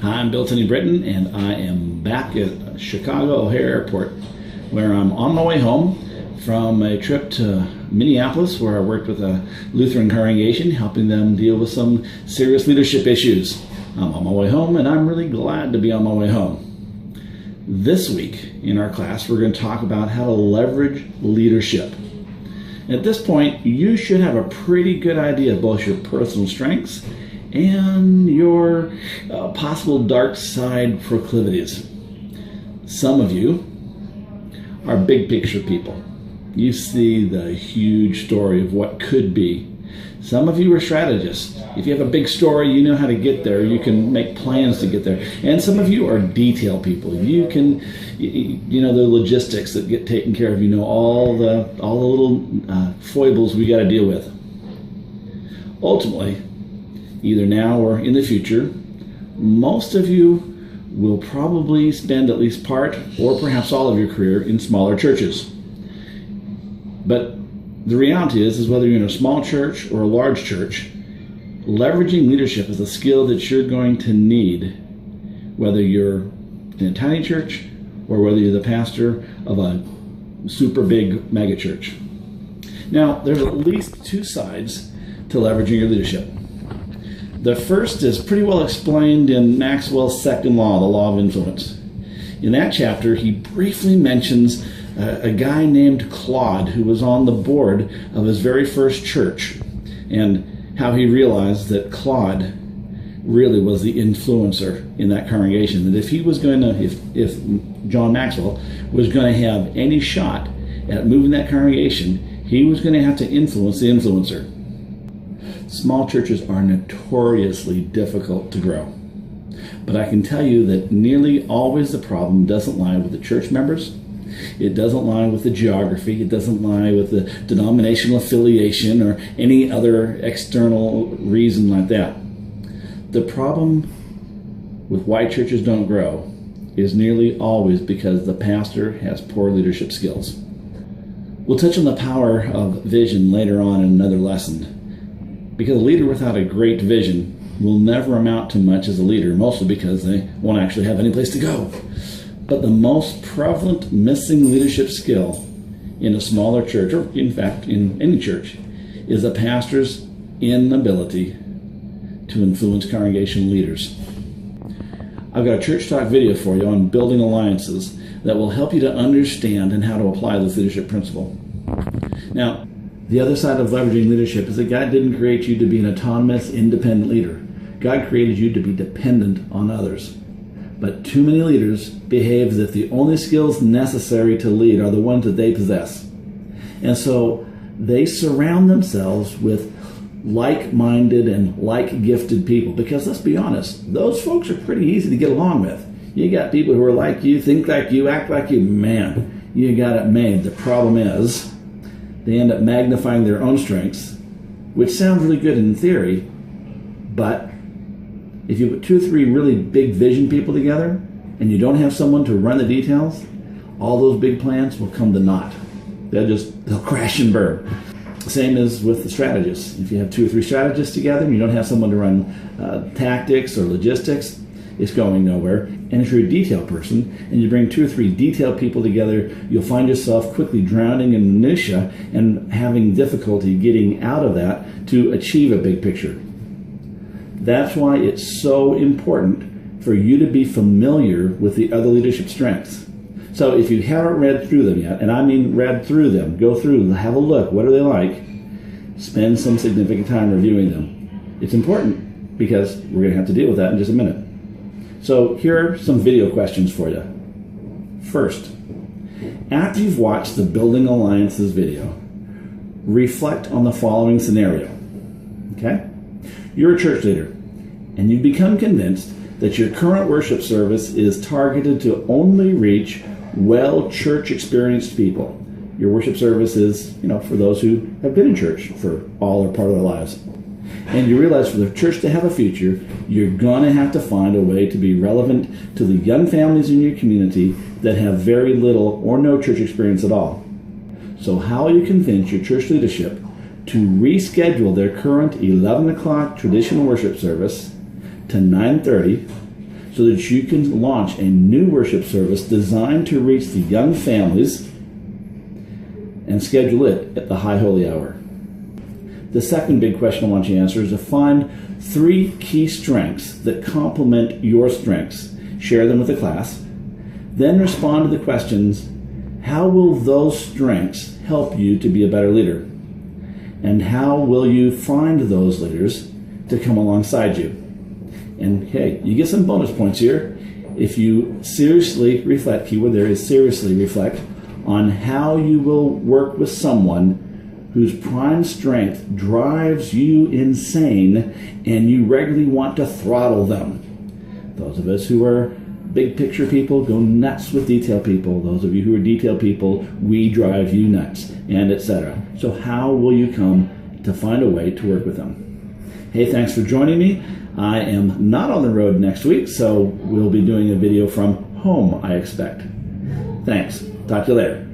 Hi, I'm Bill Tenney Britton, and I am back at Chicago O'Hare Airport, where I'm on my way home from a trip to Minneapolis, where I worked with a Lutheran congregation, helping them deal with some serious leadership issues. I'm on my way home, and I'm really glad to be on my way home. This week in our class, we're going to talk about how to leverage leadership. At this point, you should have a pretty good idea of both your personal strengths and your possible dark side proclivities. Some of you are big picture people. You see the huge story of what could be. Some of you are strategists. If you have a big story, you know how to get there. You can make plans to get there. And some of you are detail people. You can, the logistics that get taken care of. You know all the little foibles we got to deal with. Ultimately, either now or in the future, most of you will probably spend at least part or perhaps all of your career in smaller churches. But the reality is whether you're in a small church or a large church, leveraging leadership is a skill that you're going to need, whether you're in a tiny church or whether you're the pastor of a super big megachurch. Now, there's at least two sides to leveraging your leadership. The first is pretty well explained in Maxwell's second law, the law of influence. In that chapter, he briefly mentions a guy named Claude who was on the board of his very first church, and how he realized that Claude really was the influencer in that congregation. That if he was going to, if John Maxwell was going to have any shot at moving that congregation, he was going to have to influence the influencer. Small churches are notoriously difficult to grow. But I can tell you that nearly always the problem doesn't lie with the church members. It doesn't lie with the geography. It doesn't lie with the denominational affiliation or any other external reason like that. The problem with why churches don't grow is nearly always because the pastor has poor leadership skills. We'll touch on the power of vision later on in another lesson. Because a leader without a great vision will never amount to much as a leader, mostly because they won't actually have any place to go. But the most prevalent missing leadership skill in a smaller church, or in fact in any church, is a pastor's inability to influence congregation leaders. I've got a church talk video for you on building alliances that will help you to understand and how to apply this leadership principle. Now, the other side of leveraging leadership is that God didn't create you to be an autonomous, independent leader. God created you to be dependent on others. But too many leaders behave as if the only skills necessary to lead are the ones that they possess. And so they surround themselves with like-minded and like-gifted people. Because let's be honest, those folks are pretty easy to get along with. You got people who are like you, think like you, act like you. Man, you got it made. The problem is, they end up magnifying their own strengths, which sounds really good in theory, but if you put 2 or 3 really big vision people together and you don't have someone to run the details, all those big plans will come to naught. They'll crash and burn. Same as with the strategists. If you have 2 or 3 strategists together and you don't have someone to run tactics or logistics, it's going nowhere. And if you're a detail person and you bring 2 or 3 detailed people together, you'll find yourself quickly drowning in minutia and having difficulty getting out of that to achieve a big picture. That's why it's so important for you to be familiar with the other leadership strengths. So if you haven't read through them yet, and I mean read through them, go through them, have a look, what are they like? Spend some significant time reviewing them. It's important because we're going to have to deal with that in just a minute. So here are some video questions for you. First, after you've watched the Building Alliances video, reflect on the following scenario. Okay? You're a church leader, and you've become convinced that your current worship service is targeted to only reach well-church experienced people. Your worship service is, for those who have been in church for all or part of their lives. And you realize for the church to have a future, you're going to have to find a way to be relevant to the young families in your community that have very little or no church experience at all. So how will you convince your church leadership to reschedule their current 11 o'clock traditional worship service to 9:30 so that you can launch a new worship service designed to reach the young families and schedule it at the High Holy Hour. The second big question I want you to answer is to find 3 key strengths that complement your strengths. Share them with the class. Then respond to the questions, how will those strengths help you to be a better leader? And how will you find those leaders to come alongside you? And hey, you get some bonus points here if you seriously reflect, keyword there is seriously reflect, on how you will work with someone whose prime strength drives you insane and you regularly want to throttle them. Those of us who are big picture people go nuts with detail people. Those of you who are detail people, we drive you nuts, and etc. So how will you come to find a way to work with them? Hey, thanks for joining me. I am not on the road next week, so we'll be doing a video from home, I expect. Thanks. Talk to you later.